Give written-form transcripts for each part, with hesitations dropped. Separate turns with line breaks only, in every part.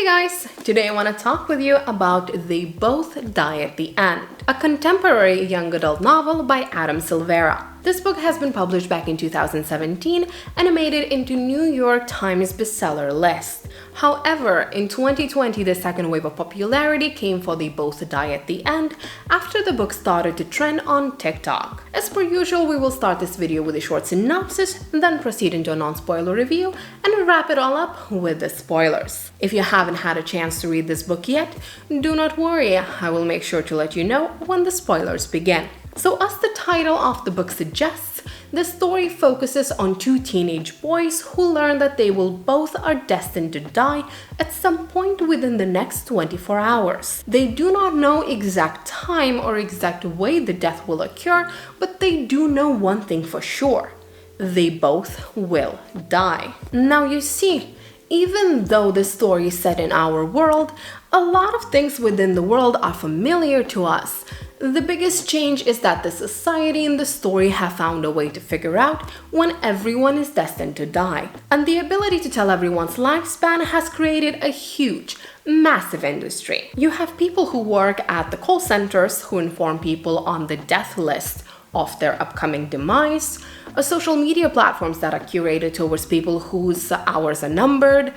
Hey guys! Today I want to talk with you about They Both Die at the End, a contemporary young adult novel by Adam Silvera. This book has been published back in 2017 and made it into New York Times bestseller list. However, in 2020, the second wave of popularity came for They Both Die at the End after the book started to trend on TikTok. As per usual, we will start this video with a short synopsis, then proceed into a non-spoiler review, and wrap it all up with the spoilers. If you haven't had a chance to read this book yet, do not worry, I will make sure to let you know when the spoilers begin. So as the title of the book suggests, the story focuses on two teenage boys who learn that they will both are destined to die at some point within the next 24 hours. They do not know exact time or exact way the death will occur, but they do know one thing for sure. They both will die. Now you see, even though the story is set in our world, a lot of things within the world are familiar to us. The biggest change is that the society in the story have found a way to figure out when everyone is destined to die. And the ability to tell everyone's lifespan has created a huge, massive industry. You have people who work at the call centers who inform people on the death list of their upcoming demise, social media platforms that are curated towards people whose hours are numbered,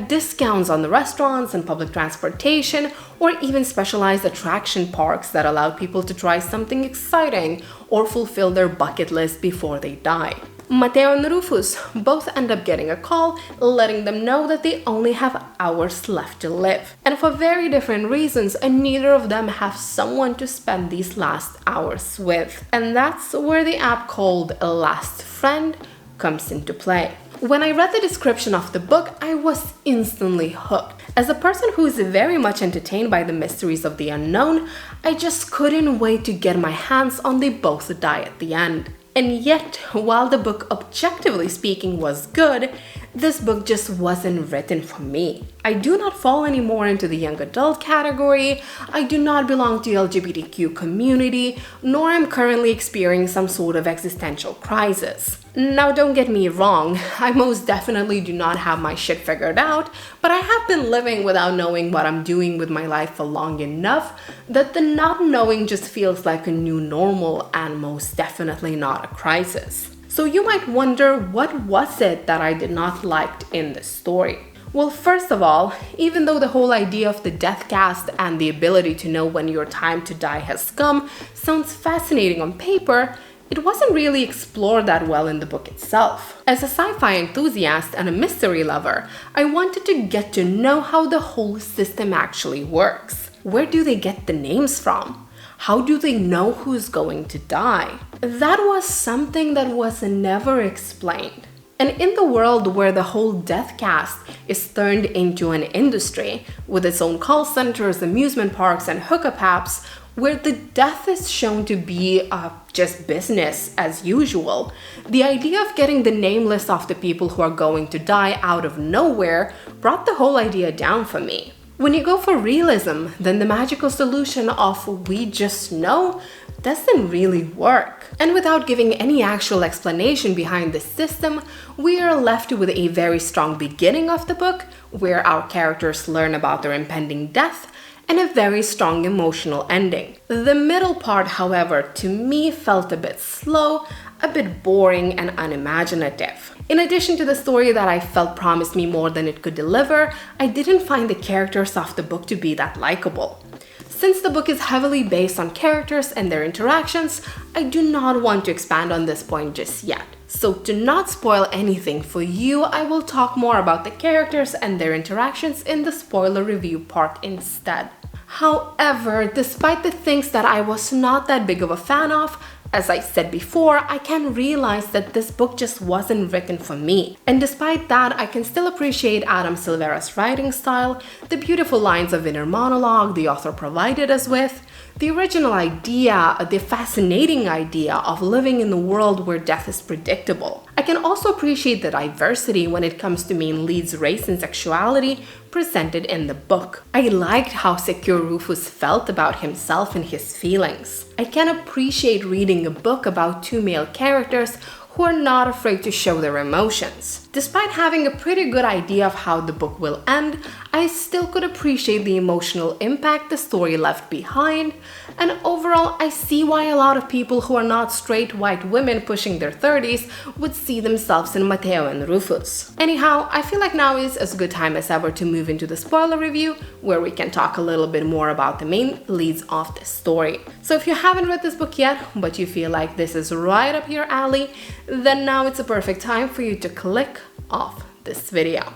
discounts on the restaurants and public transportation, or even specialized attraction parks that allow people to try something exciting or fulfill their bucket list before they die. Matteo and Rufus both end up getting a call letting them know that they only have hours left to live. And for very different reasons, neither of them have someone to spend these last hours with. And that's where the app called Last Friend comes into play. When I read the description of the book, I was instantly hooked. As a person who is very much entertained by the mysteries of the unknown, I just couldn't wait to get my hands on They Both Die at the End. And yet, while the book objectively speaking was good, this book just wasn't written for me. I do not fall anymore into the young adult category, I do not belong to the LGBTQ community, nor am currently experiencing some sort of existential crisis. Now don't get me wrong, I most definitely do not have my shit figured out, but I have been living without knowing what I'm doing with my life for long enough that the not knowing just feels like a new normal and most definitely not a crisis. So you might wonder, what was it that I did not like in this story? Well, first of all, even though the whole idea of the death cast and the ability to know when your time to die has come sounds fascinating on paper, it wasn't really explored that well in the book itself. As a sci-fi enthusiast and a mystery lover, I wanted to get to know how the whole system actually works. Where do they get the names from? How do they know who's going to die? That was something that was never explained. And in the world where the whole death cast is turned into an industry, with its own call centers, amusement parks, and hookup apps, where the death is shown to be just business as usual, the idea of getting the name list of the people who are going to die out of nowhere brought the whole idea down for me. When you go for realism, then the magical solution of "we just know" doesn't really work. And without giving any actual explanation behind the system, we are left with a very strong beginning of the book, where our characters learn about their impending death, and a very strong emotional ending. The middle part, however, to me felt a bit slow, a bit boring and unimaginative. In addition to the story that I felt promised me more than it could deliver, I didn't find the characters of the book to be that likable. Since the book is heavily based on characters and their interactions, I do not want to expand on this point just yet. So to not spoil anything for you, I will talk more about the characters and their interactions in the spoiler review part instead. However, despite the things that I was not that big of a fan of, as I said before, I can realize that this book just wasn't written for me. And despite that, I can still appreciate Adam Silvera's writing style, the beautiful lines of inner monologue the author provided us with, the original idea, the fascinating idea of living in a world where death is predictable. I can also appreciate the diversity when it comes to main lead's race and sexuality presented in the book. I liked how secure Rufus felt about himself and his feelings. I can appreciate reading a book about two male characters who are not afraid to show their emotions. Despite having a pretty good idea of how the book will end, I still could appreciate the emotional impact the story left behind, and overall I see why a lot of people who are not straight white women pushing their 30s would see themselves in Mateo and Rufus. Anyhow, I feel like now is as good time as ever to move into the spoiler review, where we can talk a little bit more about the main leads of this story. So if you haven't read this book yet, but you feel like this is right up your alley, then now it's a perfect time for you to click off this video.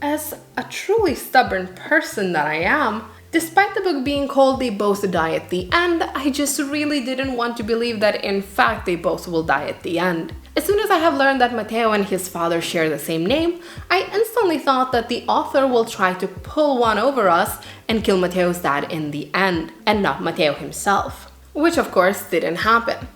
As a truly stubborn person that I am, despite the book being called They Both Die at the End, I just really didn't want to believe that in fact they both will die at the end. As soon as I have learned that Mateo and his father share the same name, I instantly thought that the author will try to pull one over us and kill Mateo's dad in the end, and not Mateo himself. Which of course didn't happen.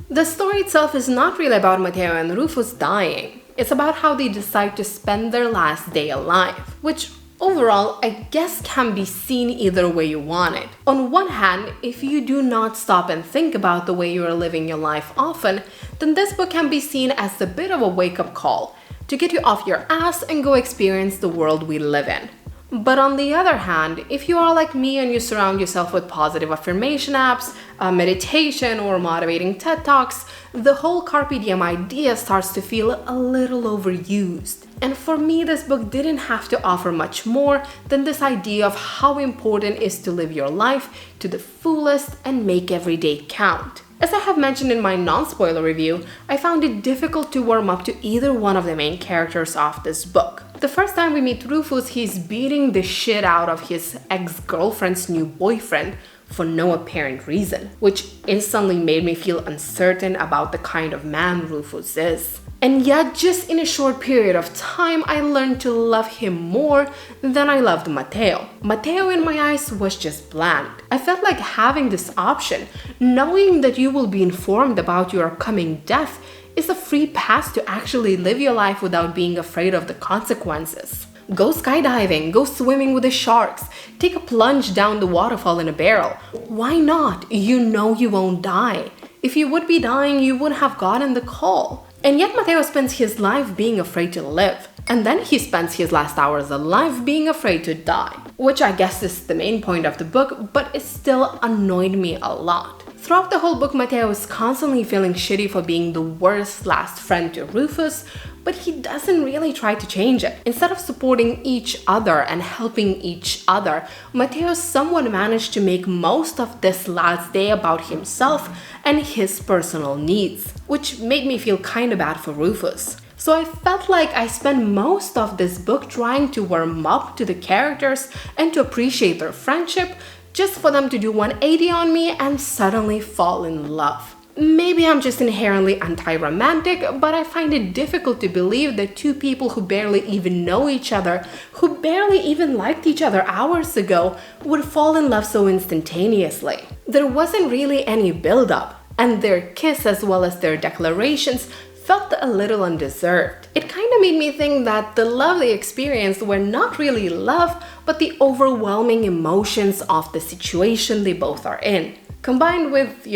The story itself is not really about Mateo and Rufus dying. It's about how they decide to spend their last day alive, which overall I guess can be seen either way you want it. On one hand, if you do not stop and think about the way you are living your life often, then this book can be seen as a bit of a wake-up call to get you off your ass and go experience the world we live in. But on the other hand, if you are like me and you surround yourself with positive affirmation apps, meditation, or motivating TED Talks, the whole Carpe Diem idea starts to feel a little overused. And for me, this book didn't have to offer much more than this idea of how important it is to live your life to the fullest and make every day count. As I have mentioned in my non-spoiler review, I found it difficult to warm up to either one of the main characters of this book. The first time we meet Rufus, he's beating the shit out of his ex-girlfriend's new boyfriend for no apparent reason, which instantly made me feel uncertain about the kind of man Rufus is. And yet, just in a short period of time, I learned to love him more than I loved Mateo. Mateo in my eyes was just bland. I felt like having this option, knowing that you will be informed about your upcoming death, is a free pass to actually live your life without being afraid of the consequences. Go skydiving, go swimming with the sharks, take a plunge down the waterfall in a barrel. Why not? You know you won't die. If you would be dying, you would have gotten the call. And yet Mateo spends his life being afraid to live. And then he spends his last hours alive being afraid to die. Which I guess is the main point of the book, but it still annoyed me a lot. Throughout the whole book, Mateo is constantly feeling shitty for being the worst last friend to Rufus, but he doesn't really try to change it. Instead of supporting each other and helping each other, Mateo somewhat managed to make most of this last day about himself and his personal needs, which made me feel kinda bad for Rufus. So I felt like I spent most of this book trying to warm up to the characters and to appreciate their friendship, just for them to do 180 on me and suddenly fall in love. Maybe I'm just inherently anti-romantic, but I find it difficult to believe that two people who barely even know each other, who barely even liked each other hours ago, would fall in love so instantaneously. There wasn't really any build-up, and their kiss as well as their declarations felt a little undeserved. It kind of made me think that the love they experienced were not really love, but the overwhelming emotions of the situation they both are in, combined with,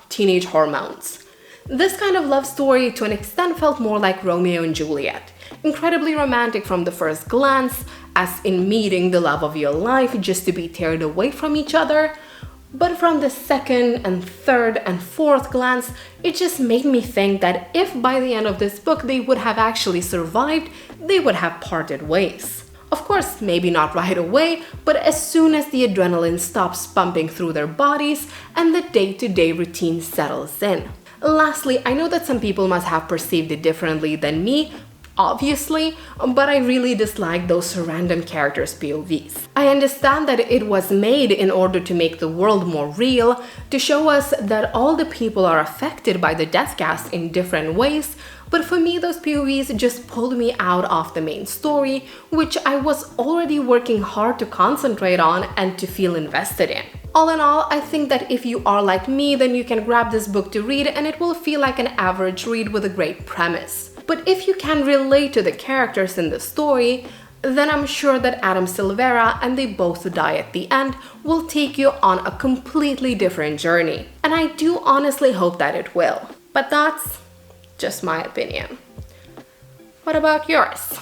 teenage hormones. This kind of love story to an extent felt more like Romeo and Juliet. Incredibly romantic from the first glance, as in meeting the love of your life just to be teared away from each other. But from the second and third and fourth glance, it just made me think that if by the end of this book they would have actually survived, they would have parted ways. Of course, maybe not right away, but as soon as the adrenaline stops pumping through their bodies and the day-to-day routine settles in. Lastly, I know that some people must have perceived it differently than me, obviously, but I really dislike those random characters' POVs. I understand that it was made in order to make the world more real, to show us that all the people are affected by the deathcast in different ways, but for me those POVs just pulled me out of the main story, which I was already working hard to concentrate on and to feel invested in. All in all, I think that if you are like me, then you can grab this book to read and it will feel like an average read with a great premise. But if you can relate to the characters in the story, then I'm sure that Adam Silvera and They Both Die at the End will take you on a completely different journey. And I do honestly hope that it will. But that's just my opinion. What about yours?